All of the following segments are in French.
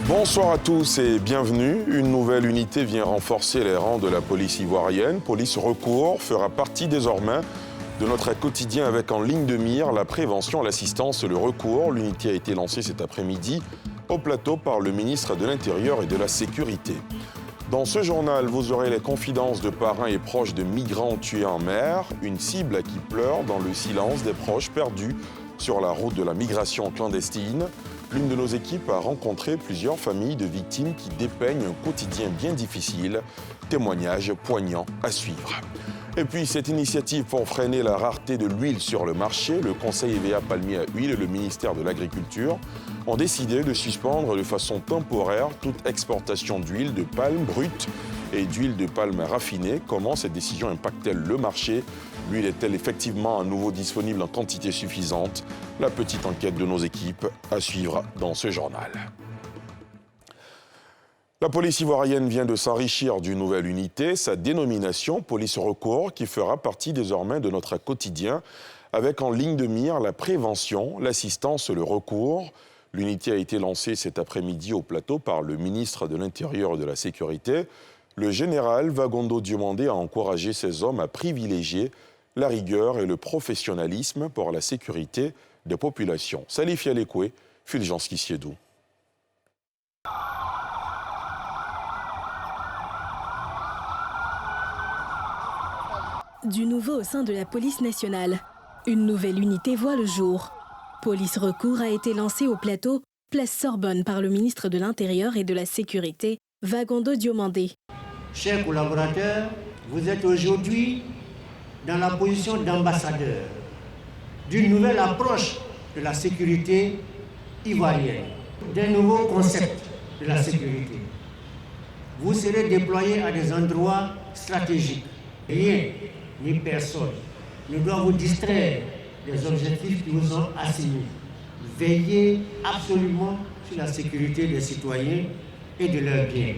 Bonsoir à tous et bienvenue. Une nouvelle unité vient renforcer les rangs de la police ivoirienne. Police Recours fera partie désormais de notre quotidien avec en ligne de mire la prévention, l'assistance et le recours. L'unité a été lancée cet après-midi au plateau par le ministre de l'Intérieur et de la Sécurité. Dans ce journal, vous aurez les confidences de parents et proches de migrants tués en mer, une cible qui pleure dans le silence des proches perdus sur la route de la migration clandestine. L'une de nos équipes a rencontré plusieurs familles de victimes qui dépeignent un quotidien bien difficile. Témoignages poignants à suivre. Et puis, cette initiative pour freiner la rareté de l'huile sur le marché, le Conseil EVA Palmier à Huile et le ministère de l'Agriculture ont décidé de suspendre de façon temporaire toute exportation d'huile de palme brute et d'huile de palme raffinée. Comment cette décision impacte-t-elle le marché? L'huile est-elle effectivement à nouveau disponible en quantité suffisante? La petite enquête de nos équipes à suivre dans ce journal. La police ivoirienne vient de s'enrichir d'une nouvelle unité, sa dénomination Police Recours, qui fera partie désormais de notre quotidien, avec en ligne de mire la prévention, l'assistance et le recours. L'unité a été lancée cet après-midi au plateau par le ministre de l'Intérieur et de la Sécurité. Le général Vagondo Diomandé a encouragé ses hommes à privilégier la rigueur et le professionnalisme pour la sécurité des populations. Salif Yalekwe, Fulgence Kissiedou. Du nouveau au sein de la police nationale. Une nouvelle unité voit le jour. Police Recours a été lancée au plateau, place Sorbonne, par le ministre de l'Intérieur et de la Sécurité, Vagondo Diomandé. Chers collaborateurs, vous êtes aujourd'hui dans la position d'ambassadeur d'une nouvelle approche de la sécurité ivoirienne, d'un nouveau concept de la sécurité. Vous serez déployés à des endroits stratégiques. Rien ni personne ne doit vous distraire des objectifs qui vous sont assignés. Veillez absolument sur la sécurité des citoyens et de leurs biens.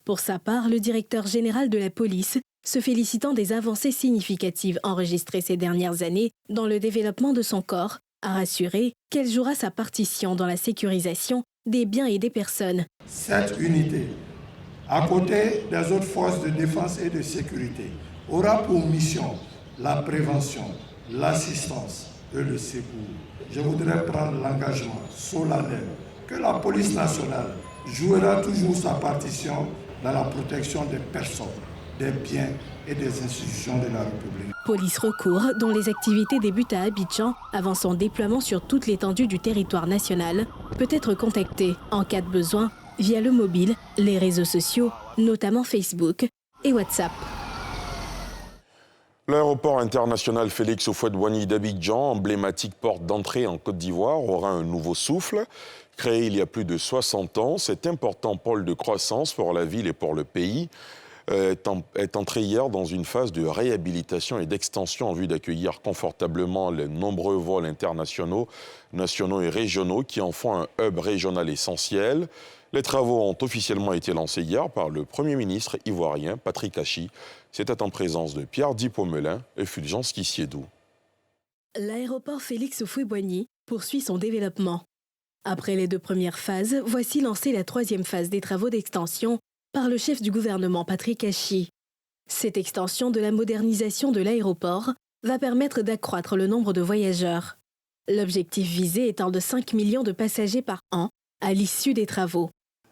Pour sa part, le directeur général de la police, se félicitant des avancées significatives enregistrées ces dernières années dans le développement de son corps, a rassuré qu'elle jouera sa partition dans la sécurisation des biens et des personnes. Cette unité, à côté des autres forces de défense et de sécurité, aura pour mission la prévention, l'assistance et le secours. Je voudrais prendre l'engagement solennel que la police nationale jouera toujours sa partition dans la protection des personnes, des biens et des institutions de la République. Police Recours, dont les activités débutent à Abidjan avant son déploiement sur toute l'étendue du territoire national, peut être contactée en cas de besoin via le mobile, les réseaux sociaux, notamment Facebook et WhatsApp. L'aéroport international Félix Houphouët-Boigny d'Abidjan, emblématique porte d'entrée en Côte d'Ivoire, aura un nouveau souffle. Créé il y a plus de 60 ans, cet important pôle de croissance pour la ville et pour le pays est entré hier dans une phase de réhabilitation et d'extension en vue d'accueillir confortablement les nombreux vols internationaux, nationaux et régionaux qui en font un hub régional essentiel. Les travaux ont officiellement été lancés hier par le Premier ministre ivoirien, Patrick Achi. C'était en présence de Pierre Di-Pomelin et Fulgence Kissiedou. L'aéroport Félix Houphouët-Boigny poursuit son développement. Après les 2 premières phases, voici lancée la 3e phase des travaux d'extension par le chef du gouvernement Patrick Achi. Cette extension de la modernisation de l'aéroport va permettre d'accroître le nombre de voyageurs. L'objectif visé étant de 5 millions de passagers par an à l'issue des travaux.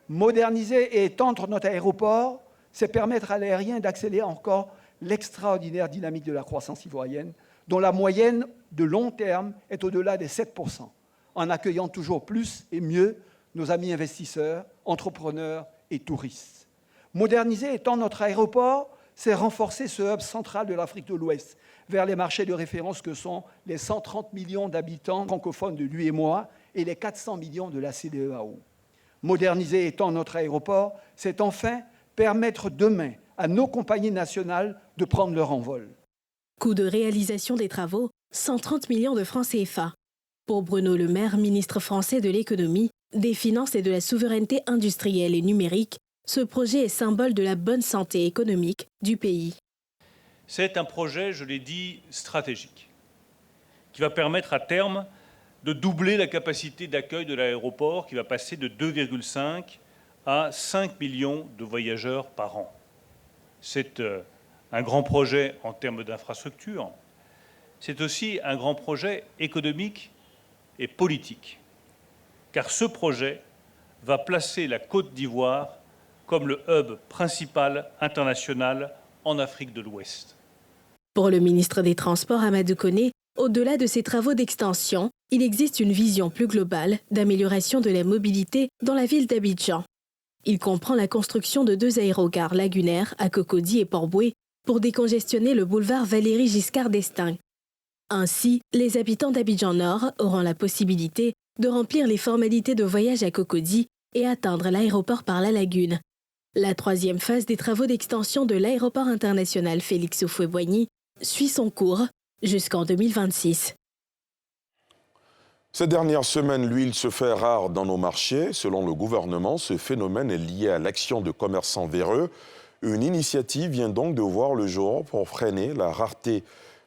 Moderniser et étendre notre aéroport, c'est permettre à l'aérien d'accélérer encore l'extraordinaire dynamique de la croissance ivoirienne, dont la moyenne de long terme est au-delà des 7%, en accueillant toujours plus et mieux nos amis investisseurs, entrepreneurs et touristes. Moderniser et étendre notre aéroport, c'est renforcer ce hub central de l'Afrique de l'Ouest vers les marchés de référence que sont les 130 millions d'habitants francophones de l'UEMOA et les 400 millions de la CEDEAO. Moderniser et étendre notre aéroport, c'est enfin permettre demain à nos compagnies nationales de prendre leur envol. Coût de réalisation des travaux, 130 millions de francs CFA. Pour Bruno Le Maire, ministre français de l'économie, des finances et de la souveraineté industrielle et numérique, ce projet est symbole de la bonne santé économique du pays. C'est un projet, je l'ai dit, stratégique, qui va permettre à terme de doubler la capacité d'accueil de l'aéroport, qui va passer de 2,5 à 5 millions de voyageurs par an. C'est un grand projet en termes d'infrastructure. C'est aussi un grand projet économique et politique, car ce projet va placer la Côte d'Ivoire comme le hub principal international en Afrique de l'Ouest. Pour le ministre des Transports, Amadou Koné, au-delà de ces travaux d'extension, il existe une vision plus globale d'amélioration de la mobilité dans la ville d'Abidjan. Il comprend la construction de 2 aérogares lagunaires à Cocody et Port-Bouët pour décongestionner le boulevard Valéry Giscard d'Estaing. Ainsi, les habitants d'Abidjan Nord auront la possibilité de remplir les formalités de voyage à Cocody et atteindre l'aéroport par la lagune. La 3e phase des travaux d'extension de l'aéroport international Félix Houphouët-Boigny suit son cours jusqu'en 2026. Ces dernières semaines, l'huile se fait rare dans nos marchés. Selon le gouvernement, ce phénomène est lié à l'action de commerçants véreux. Une initiative vient donc de voir le jour pour freiner la rareté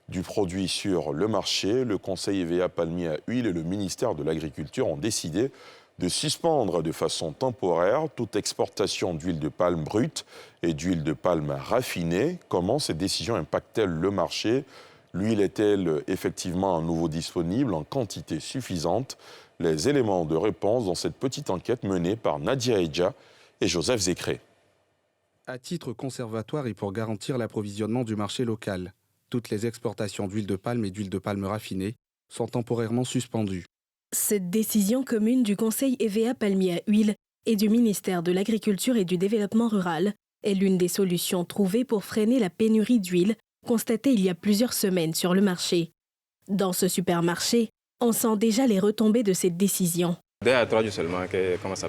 du produit sur le marché. Le Conseil EVA palmier à huile et le ministère de l'Agriculture ont décidé de suspendre de façon temporaire toute exportation d'huile de palme brute et d'huile de palme raffinée. Comment ces décisions impactent-elles le marché ? L'huile est-elle effectivement à nouveau disponible en quantité suffisante ? Les éléments de réponse dans cette petite enquête menée par Nadia Edja et Joseph Zécré. À titre conservatoire et pour garantir l'approvisionnement du marché local, toutes les exportations d'huile de palme et d'huile de palme raffinée sont temporairement suspendues. Cette décision commune du Conseil EVA palmier à huile et du ministère de l'Agriculture et du Développement rural est l'une des solutions trouvées pour freiner la pénurie d'huile constatée il y a plusieurs semaines sur le marché. Dans ce supermarché, on sent déjà les retombées de cette décision. 2 à 3 jours seulement que ça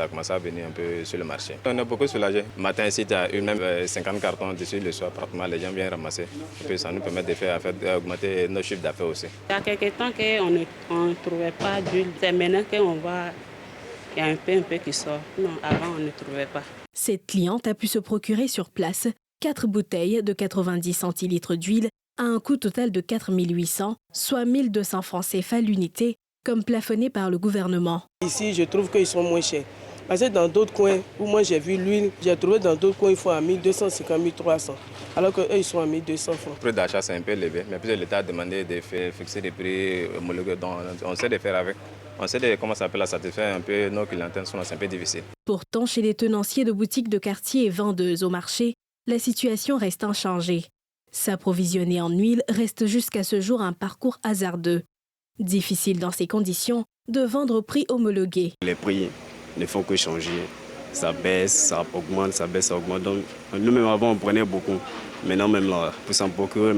a commencé à venir un peu sur le marché. On est beaucoup soulagés. Le matin, ici, tu as eu même 50 cartons dessus le soir. Pratiquement, les gens viennent ramasser. Et puis, ça nous permet d'augmenter nos chiffres d'affaires aussi. Il y a quelques temps qu'on ne trouvait pas d'huile. C'est maintenant qu'on voit qu'il y a un peu qui sort. Non, avant, on ne trouvait pas. Cette cliente a pu se procurer sur place 4 bouteilles de 90 centilitres d'huile à un coût total de 4 800, soit 1 200 francs CFA l'unité, comme plafonné par le gouvernement. Ici, je trouve qu'ils sont moins chers. Parce que dans d'autres coins où moi j'ai vu l'huile, j'ai trouvé dans d'autres coins, ils font à 1250, 1300. Alors qu'eux, ils sont à 1200 francs. Le prix d'achat, c'est un peu élevé. Mais puis l'État a demandé de fixer des prix homologués. Donc, on sait de faire avec. On sait de comment ça s'appelle à satisfaire un peu nos clientèles, c'est un peu difficile. Pourtant, chez les tenanciers de boutiques de quartier et vendeuses au marché, la situation reste inchangée. S'approvisionner en huile reste jusqu'à ce jour un parcours hasardeux. Difficile dans ces conditions de vendre au prix homologué. Les prix ne font que changer. Ça baisse, ça augmente, ça baisse, ça augmente. Donc, nous-mêmes avant, on prenait beaucoup. Maintenant, même là, pour s'en procurer,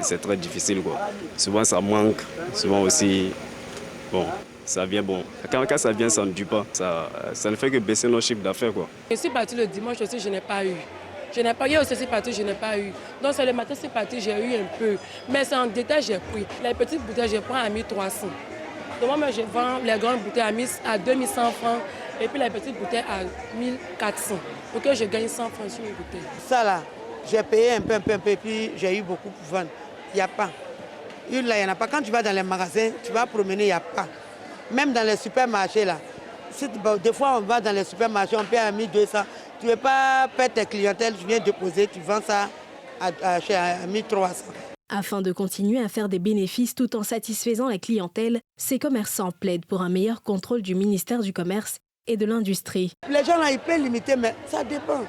c'est très difficile, quoi. Souvent, ça manque. Souvent aussi, bon, ça vient bon. Quand ça vient, ça ne dure pas. Ça ne fait que baisser nos chiffres d'affaires, quoi. Je suis partie le dimanche aussi, je n'ai pas eu. Hier aussi, c'est parti, je n'ai pas eu. Donc, c'est le matin, c'est parti, j'ai eu un peu. Mais c'est en détail, j'ai pris. Les petites bouteilles, je prends à 1300. Donc, moi, je vends les grandes bouteilles à 2100 francs et puis les petites bouteilles à 1400. Pour que je gagne 100 francs sur une bouteille. Ça, là, j'ai payé un peu, puis j'ai eu beaucoup pour vendre. Il n'y a pas. Là, il n'y en a pas. Quand tu vas dans les magasins, tu vas promener, il n'y a pas. Même dans les supermarchés, là. Des fois, on va dans les supermarchés, on paye à 1200. Tu ne veux pas perdre tes clientèles, tu viens déposer, tu vends ça à 1300. Afin de continuer à faire des bénéfices tout en satisfaisant la clientèle, ces commerçants plaident pour un meilleur contrôle du ministère du Commerce et de l'Industrie. Les gens là, ils peuvent limiter, mais ça dépend.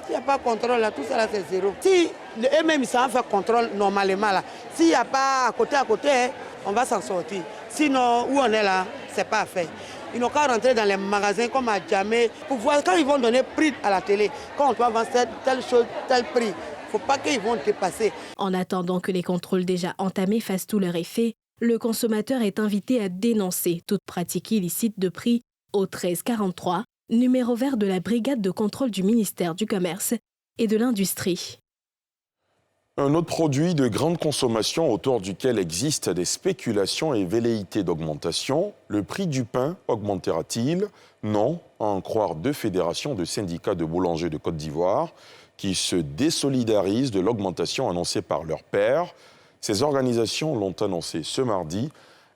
S'il n'y a pas de contrôle, là, tout ça là, c'est zéro. Si eux-mêmes, ils savent faire contrôle normalement, là, s'il n'y a pas à côté, hein, on va s'en sortir. Sinon, où on est là, c'est pas à faire. Ils n'ont qu'à rentrer dans les magasins comme à Djamé pour voir quand ils vont donner prix à la télé. Quand on doit vendre telle chose, tel prix, il ne faut pas qu'ils vont dépasser. En attendant que les contrôles déjà entamés fassent tout leur effet, le consommateur est invité à dénoncer toute pratique illicite de prix au 1343, numéro vert de la brigade de contrôle du ministère du Commerce et de l'Industrie. Un autre produit de grande consommation autour duquel existent des spéculations et velléités d'augmentation, le prix du pain augmentera-t-il? Non, à en croire 2 fédérations de syndicats de boulangers de Côte d'Ivoire qui se désolidarisent de l'augmentation annoncée par leurs pairs. Ces organisations l'ont annoncé ce mardi.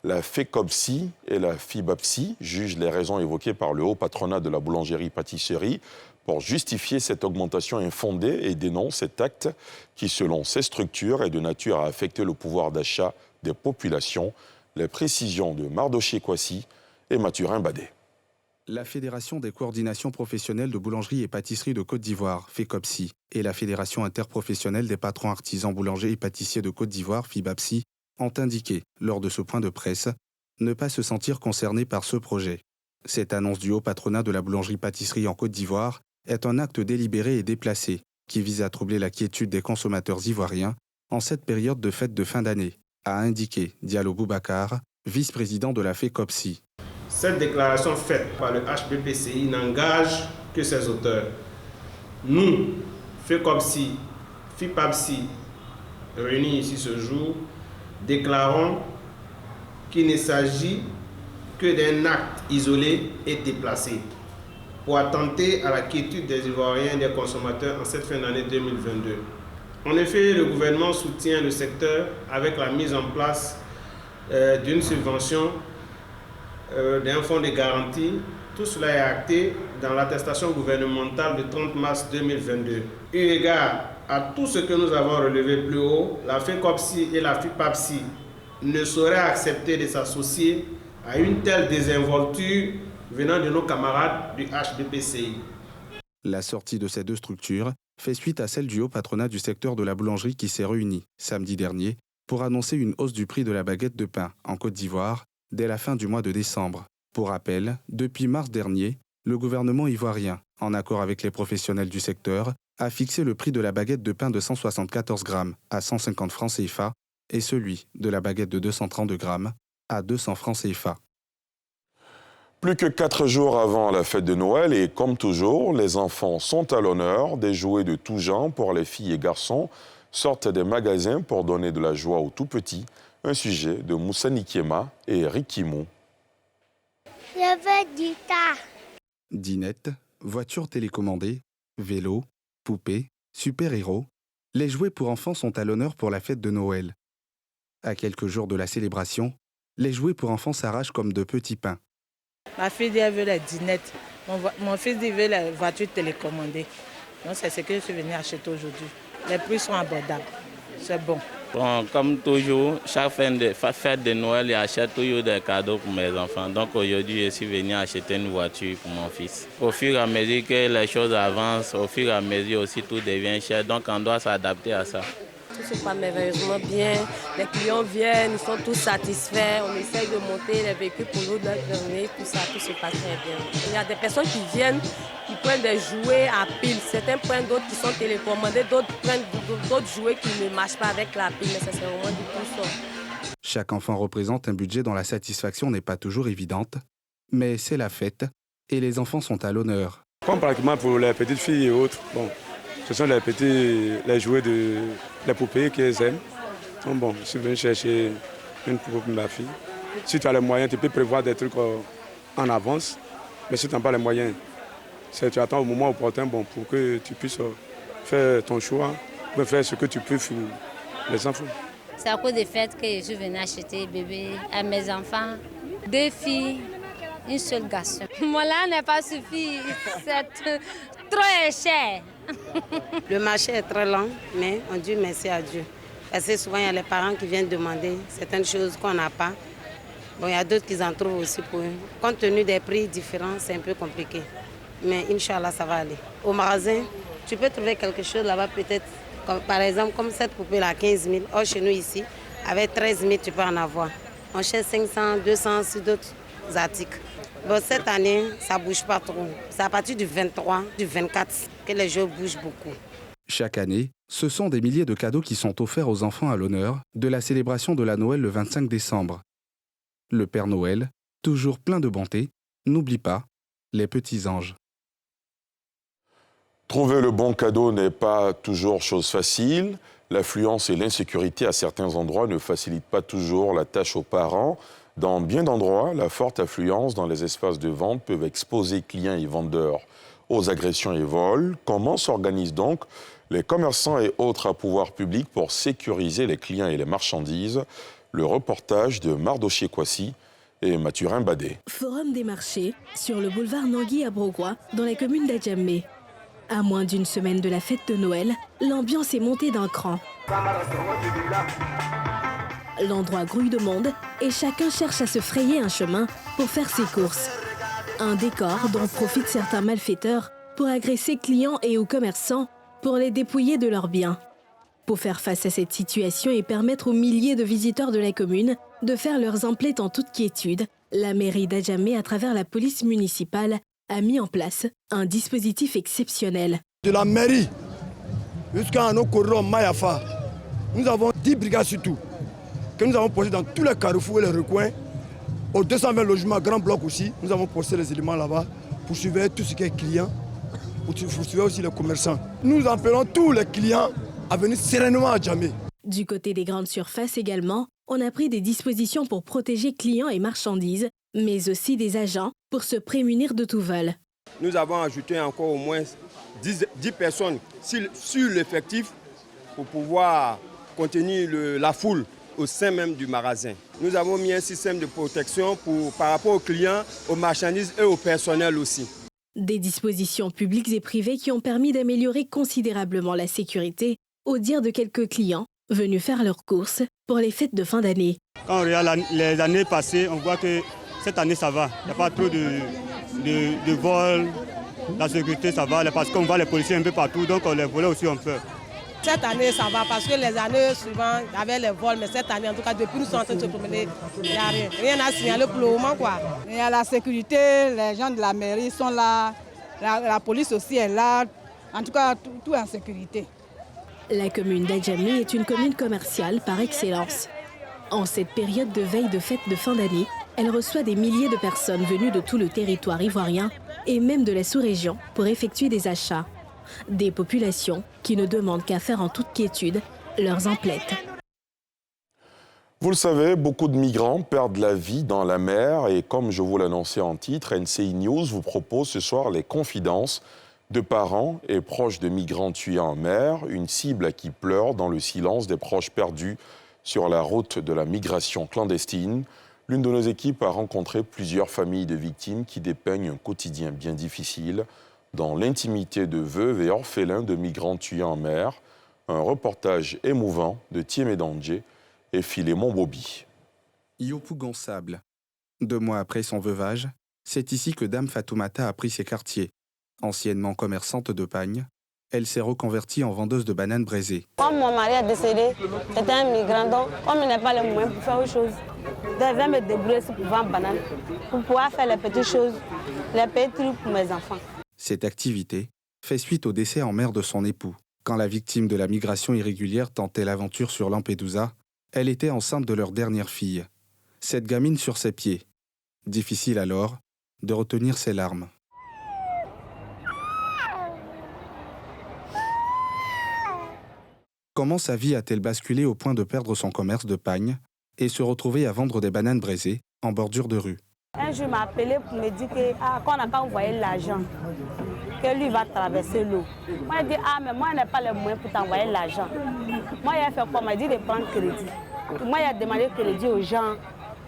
La FECOPSI et la FIBAPSI jugent les raisons évoquées par le haut patronat de la boulangerie-pâtisserie pour justifier cette augmentation infondée et dénoncent cet acte qui, selon ces structures, est de nature à affecter le pouvoir d'achat des populations. Les précisions de Mardoché Kwasi et Mathurin Badé. La Fédération des coordinations professionnelles de boulangerie et pâtisserie de Côte d'Ivoire, FECOPSI, et la Fédération interprofessionnelle des patrons artisans boulangers et pâtissiers de Côte d'Ivoire, FIBAPSI, ont indiqué, lors de ce point de presse, ne pas se sentir concernés par ce projet. Cette annonce du haut patronat de la boulangerie-pâtisserie en Côte d'Ivoire est un acte délibéré et déplacé qui vise à troubler la quiétude des consommateurs ivoiriens en cette période de fête de fin d'année, a indiqué Diallo Boubacar, vice-président de la FECOPSI. Cette déclaration faite par le HBPCI n'engage que ses auteurs. Nous, FECOPSI, FIPAPSI, réunis ici ce jour, déclarons qu'il ne s'agit que d'un acte isolé et déplacé pour attenter à la quiétude des Ivoiriens et des consommateurs en cette fin d'année 2022. En effet, le gouvernement soutient le secteur avec la mise en place d'une subvention, d'un fonds de garantie. Tout cela est acté dans l'attestation gouvernementale du 30 mars 2022. Eu égard à tout ce que nous avons relevé plus haut, la FECOPSI et la FIPAPSI ne sauraient accepter de s'associer à une telle désinvolture venant de nos camarades du HBPCI. La sortie de ces deux structures fait suite à celle du haut patronat du secteur de la boulangerie qui s'est réuni samedi dernier pour annoncer une hausse du prix de la baguette de pain en Côte d'Ivoire dès la fin du mois de décembre. Pour rappel, depuis mars dernier, le gouvernement ivoirien, en accord avec les professionnels du secteur, a fixé le prix de la baguette de pain de 174 grammes à 150 francs CFA et celui de la baguette de 230 grammes à 200 francs CFA. Plus que 4 jours avant la fête de Noël et comme toujours, les enfants sont à l'honneur. Des jouets de tout genre pour les filles et garçons sortent des magasins pour donner de la joie aux tout-petits. Un sujet de Moussa Nikiema et Rikimou. Je veux du tas. Dinette, voiture télécommandée, vélo, poupée, super-héros, les jouets pour enfants sont à l'honneur pour la fête de Noël. À quelques jours de la célébration, les jouets pour enfants s'arrachent comme de petits pains. Ma fille elle veut la dinette, mon fils il veut la voiture télécommandée. Donc c'est ce que je suis venue acheter aujourd'hui. Les prix sont abordables, c'est bon. Bon, comme toujours, chaque fête de Noël, j'achète toujours des cadeaux pour mes enfants. Donc aujourd'hui, je suis venu acheter une voiture pour mon fils. Au fur et à mesure que les choses avancent, au fur et à mesure aussi tout devient cher. Donc on doit s'adapter à ça. Tout se passe merveilleusement bien. Les clients viennent, ils sont tous satisfaits. On essaye de monter les véhicules pour nous donner. Tout ça, tout se passe très bien. Il y a des personnes qui viennent, qui prennent des jouets à pile. Certains prennent d'autres qui sont télécommandés, d'autres prennent d'autres jouets qui ne marchent pas avec la pile. Mais ça, c'est vraiment du tout ça. Chaque enfant représente un budget dont la satisfaction n'est pas toujours évidente. Mais c'est la fête et les enfants sont à l'honneur. Comme pratiquement pour les petites filles et autres, bon. Ce sont les jouets de les poupées qu'elles aiment. Donc bon, je suis venu chercher une poupée pour ma fille. Si tu as les moyens, tu peux prévoir des trucs en avance. Mais si tu n'as pas les moyens, tu attends au moment opportun pour que tu puisses faire ton choix, ou faire ce que tu peux pour les enfants. C'est à cause des fêtes que je suis venue acheter bébé à mes enfants. 2 filles, un seul garçon. Moi là n'est pas suffi, c'est trop cher. Le marché est très lent, mais on dit merci à Dieu. Parce que souvent, il y a les parents qui viennent demander certaines choses qu'on n'a pas. Bon, il y a d'autres qui en trouvent aussi pour eux. Compte tenu des prix différents, c'est un peu compliqué. Mais Inch'Allah, ça va aller. Au magasin, tu peux trouver quelque chose là-bas peut-être. Par exemple, comme cette poupée-là, 15 000. Or, chez nous ici, avec 13 000, tu peux en avoir. On cherche 500, 200, sur d'autres articles. Bon, cette année, ça ne bouge pas trop. C'est à partir du 23, du 24 que les jeux bougent beaucoup. Chaque année, ce sont des milliers de cadeaux qui sont offerts aux enfants à l'honneur de la célébration de la Noël le 25 décembre. Le Père Noël, toujours plein de bonté, n'oublie pas les petits anges. Trouver le bon cadeau n'est pas toujours chose facile. L'affluence et l'insécurité à certains endroits ne facilitent pas toujours la tâche aux parents. Dans bien d'endroits, la forte affluence dans les espaces de vente peut exposer clients et vendeurs aux agressions et vols. Comment s'organisent donc les commerçants et autres à pouvoir public pour sécuriser les clients et les marchandises? Le reportage de Mardoché Kwasi et Mathurin Badé. Forum des marchés sur le boulevard Nangui à Brogrois, dans la commune d'Adjamé. À moins d'une semaine de la fête de Noël, l'ambiance est montée d'un cran. L'endroit grouille de monde et chacun cherche à se frayer un chemin pour faire ses courses. Un décor dont profitent certains malfaiteurs pour agresser clients et ou commerçants pour les dépouiller de leurs biens. Pour faire face à cette situation et permettre aux milliers de visiteurs de la commune de faire leurs emplettes en toute quiétude, la mairie d'Adjamé, à travers la police municipale, a mis en place un dispositif exceptionnel. De la mairie jusqu'à nos corridors Mayafa, nous avons 10 brigades sur tout, que nous avons posées dans tous les carrefours et les recoins. Aux 220 logements, grand bloc aussi, nous avons posté les éléments là-bas pour surveiller tout ce qui est client, pour surveiller aussi les commerçants. Nous appelons tous les clients à venir sereinement à Adjamé. Du côté des grandes surfaces également, on a pris des dispositions pour protéger clients et marchandises, mais aussi des agents pour se prémunir de tout vol. Nous avons ajouté encore au moins 10 personnes sur l'effectif pour pouvoir contenir la foule au sein même du magasin. Nous avons mis un système de protection par rapport aux clients, aux marchandises et au personnel aussi. Des dispositions publiques et privées qui ont permis d'améliorer considérablement la sécurité, au dire de quelques clients venus faire leurs courses pour les fêtes de fin d'année. Quand on regarde les années passées, on voit que cette année ça va. Il n'y a pas trop de vols, la sécurité ça va, parce qu'on voit les policiers un peu partout, donc on les volait aussi un peu. Cette année, ça va parce que les années suivantes, il y avait les vols, mais cette année, en tout cas, depuis nous sommes en train de se promener, il n'y a rien. Rien à signaler pour le moment, quoi. Il y a la sécurité, les gens de la mairie sont là, la police aussi est là. En tout cas, tout est en sécurité. La commune d'Adjamé est une commune commerciale par excellence. En cette période de veille de fête de fin d'année, elle reçoit des milliers de personnes venues de tout le territoire ivoirien et même de la sous-région pour effectuer des achats. Des populations qui ne demandent qu'à faire en toute quiétude leurs emplettes. Vous le savez, beaucoup de migrants perdent la vie dans la mer et comme je vous l'annonçais en titre, NCI News vous propose ce soir les confidences de parents et proches de migrants tués en mer, une cible qui pleure dans le silence des proches perdus sur la route de la migration clandestine. L'une de nos équipes a rencontré plusieurs familles de victimes qui dépeignent un quotidien bien difficile dans l'intimité de veuves et orphelins de migrants tués en mer. Un reportage émouvant de Thiemé Dandje et Philémon Bobi. Yopou Gonsable. 2 mois après son veuvage, c'est ici que Dame Fatoumata a pris ses quartiers. Anciennement commerçante de pagne, elle s'est reconvertie en vendeuse de bananes braisées. Quand mon mari est décédé, c'était un migrant, donc comme il n'a pas les moyens pour faire autre chose, je vais me débrouiller pour vendre bananes, pour pouvoir faire les petites choses, les petits trucs pour mes enfants. Cette activité fait suite au décès en mer de son époux. Quand la victime de la migration irrégulière tentait l'aventure sur Lampedusa, elle était enceinte de leur dernière fille. Cette gamine sur ses pieds. Difficile alors de retenir ses larmes. Comment sa vie a-t-elle basculé au point de perdre son commerce de pagne et se retrouver à vendre des bananes braisées en bordure de rue? Un jour, il m'a appelé pour me dire qu'on n'a qu'à envoyer l'argent, que lui va traverser l'eau. Moi, je dis, mais moi, je n'ai pas les moyens pour t'envoyer l'argent. Moi, il a fait quoi? Il m'a dit de prendre crédit. Moi, il a demandé crédit aux gens,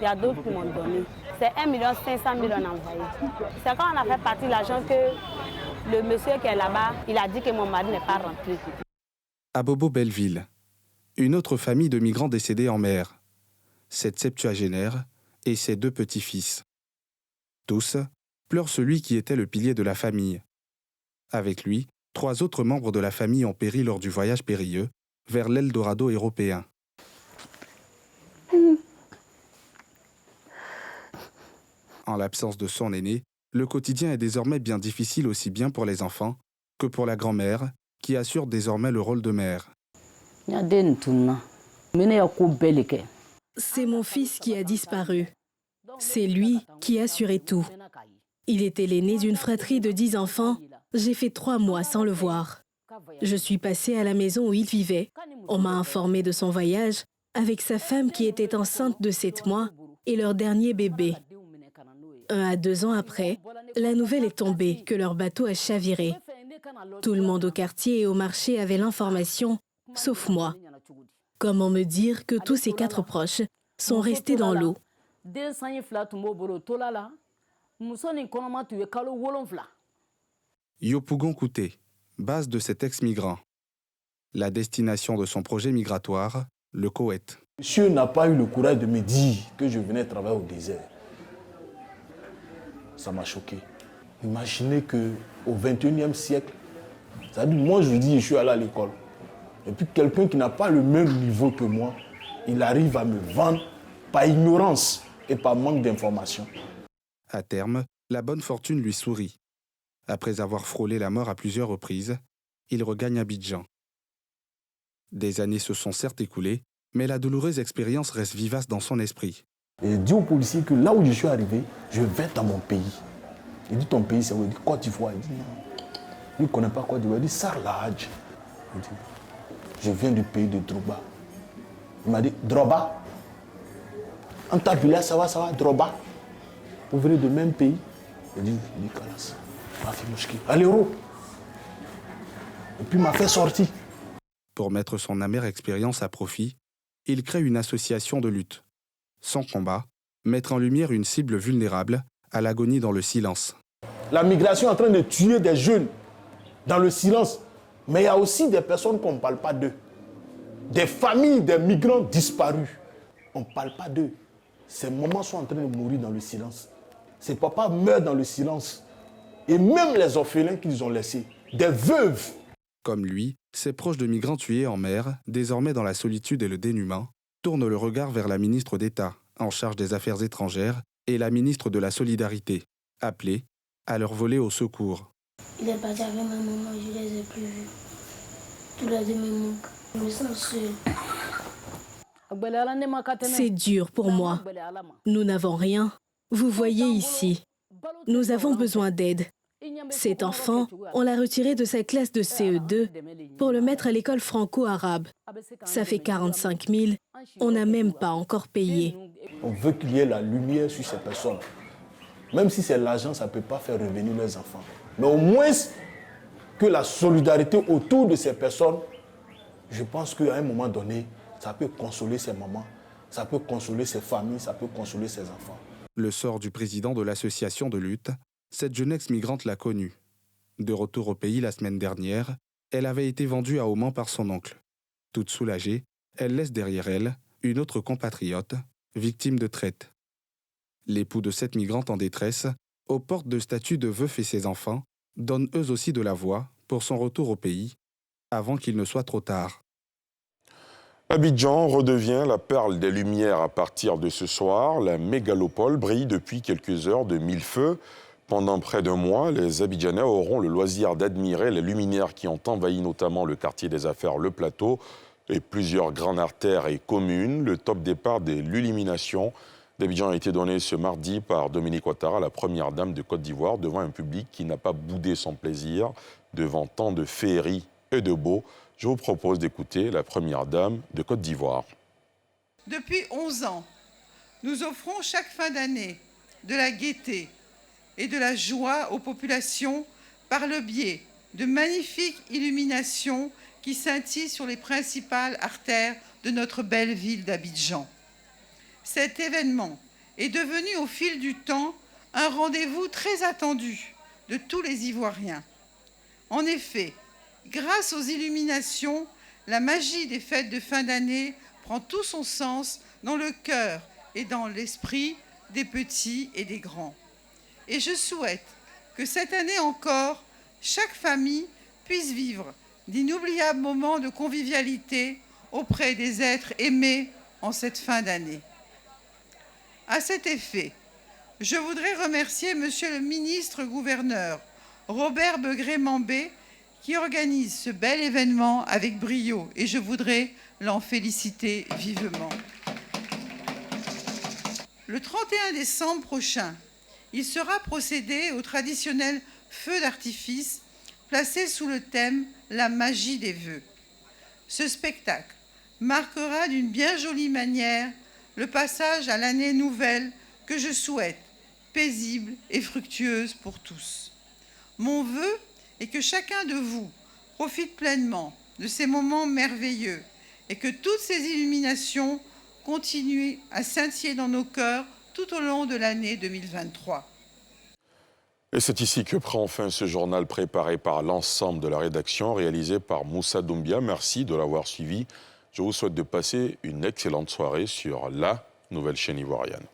il y a d'autres qui m'ont donné. C'est 1 500 000 envoyé. C'est quand on a fait partir l'argent que le monsieur qui est là-bas, il a dit que mon mari n'est pas rentré. À Bobo-Belleville, une autre famille de migrants décédés en mer. Cette septuagénaire et ses 2 petits-fils. Tous pleurent celui qui était le pilier de la famille. Avec lui, 3 autres membres de la famille ont péri lors du voyage périlleux vers l'Eldorado européen. En l'absence de son aîné, le quotidien est désormais bien difficile aussi bien pour les enfants que pour la grand-mère, qui assure désormais le rôle de mère. C'est mon fils qui a disparu. C'est lui qui assurait tout. Il était l'aîné d'une fratrie de 10 enfants. J'ai fait 3 mois sans le voir. Je suis passée à la maison où il vivait. On m'a informé de son voyage avec sa femme qui était enceinte de 7 mois et leur dernier bébé. 1 à 2 ans après, la nouvelle est tombée que leur bateau a chaviré. Tout le monde au quartier et au marché avait l'information, sauf moi. Comment me dire que tous ces 4 proches sont restés dans l'eau. Yopougon Kouté, base de cet ex-migrant. La destination de son projet migratoire, le Koweït. Monsieur n'a pas eu le courage de me dire que je venais travailler au désert. Ça m'a choqué. Imaginez qu'au XXIe siècle, c'est-à-dire moi je dis je suis allé à l'école, et puis quelqu'un qui n'a pas le même niveau que moi, il arrive à me vendre par ignorance et par manque d'information. À terme, la bonne fortune lui sourit. Après avoir frôlé la mort à plusieurs reprises, il regagne Abidjan. Des années se sont certes écoulées, mais la douloureuse expérience reste vivace dans son esprit. Et dit aux policiers que là où je suis arrivé, je vais dans mon pays. Il dit ton pays c'est où? Il dit Côte d'Ivoire. Il dit non. Lui ne connaît pas Côte d'Ivoire. Il dit Sarlahadj. Il dit je viens du pays de Droba. Il m'a dit Droba. En tabula, ça va, Droba. Vous venez du même pays. Il dit Kalas. Allez, euro. Et puis il m'a fait sortir. Pour mettre son amère expérience à profit, il crée une association de lutte. Son combat, mettre en lumière une cible vulnérable à l'agonie dans le silence. La migration est en train de tuer des jeunes dans le silence. Mais il y a aussi des personnes qu'on ne parle pas d'eux. Des familles, des migrants disparus. On ne parle pas d'eux. Ces mamans sont en train de mourir dans le silence. Ces papas meurent dans le silence. Et même les orphelins qu'ils ont laissés, des veuves. Comme lui, ses proches de migrants tués en mer, désormais dans la solitude et le dénuement, tournent le regard vers la ministre d'État, en charge des Affaires étrangères, et la ministre de la Solidarité, appelée à leur voler au secours. Il est parti avec ma maman, je ne les ai plus vus. Tous les deux me manquent. Je me sens seule. C'est dur pour moi. Nous n'avons rien. Vous voyez ici. Nous avons besoin d'aide. Cet enfant, on l'a retiré de sa classe de CE2 pour le mettre à l'école franco-arabe. Ça fait 45 000. On n'a même pas encore payé. On veut qu'il y ait la lumière sur ces personnes. Même si c'est l'argent, ça ne peut pas faire revenir leurs enfants. Mais au moins que la solidarité autour de ces personnes, je pense qu'à un moment donné, ça peut consoler ces mamans, ça peut consoler ces familles, ça peut consoler ces enfants. Le sort du président de l'association de lutte, cette jeune ex-migrante l'a connue. De retour au pays la semaine dernière, elle avait été vendue à Oman par son oncle. Toute soulagée, elle laisse derrière elle une autre compatriote, victime de traite. L'époux de cette migrante en détresse, aux portes de statut de veuf et ses enfants, donnent eux aussi de la voix pour son retour au pays, avant qu'il ne soit trop tard. Abidjan redevient la perle des Lumières à partir de ce soir. La mégalopole brille depuis quelques heures de mille feux. Pendant près d'un mois, les Abidjanais auront le loisir d'admirer les luminaires qui ont envahi notamment le quartier des Affaires Le Plateau et plusieurs grandes artères et communes. Le top départ de l'illumination d'Abidjan a été donné ce mardi par Dominique Ouattara, la première dame de Côte d'Ivoire, devant un public qui n'a pas boudé son plaisir devant tant de féeries et de beaux. Je vous propose d'écouter la première dame de Côte d'Ivoire. Depuis 11 ans, nous offrons chaque fin d'année de la gaieté et de la joie aux populations par le biais de magnifiques illuminations qui scintillent sur les principales artères de notre belle ville d'Abidjan. Cet événement est devenu au fil du temps un rendez-vous très attendu de tous les Ivoiriens. En effet, grâce aux illuminations, la magie des fêtes de fin d'année prend tout son sens dans le cœur et dans l'esprit des petits et des grands. Et je souhaite que cette année encore, chaque famille puisse vivre d'inoubliables moments de convivialité auprès des êtres aimés en cette fin d'année. À cet effet, je voudrais remercier Monsieur le ministre-gouverneur Robert Begré-Mambé qui organise ce bel événement avec brio et je voudrais l'en féliciter vivement. Le 31 décembre prochain, il sera procédé au traditionnel feu d'artifice placé sous le thème « La magie des vœux ». Ce spectacle marquera d'une bien jolie manière le passage à l'année nouvelle que je souhaite, paisible et fructueuse pour tous. Mon vœu est que chacun de vous profite pleinement de ces moments merveilleux et que toutes ces illuminations continuer à scintiller dans nos cœurs tout au long de l'année 2023. Et c'est ici que prend fin ce journal préparé par l'ensemble de la rédaction, réalisé par Moussa Doumbia. Merci de l'avoir suivi. Je vous souhaite de passer une excellente soirée sur la nouvelle chaîne ivoirienne.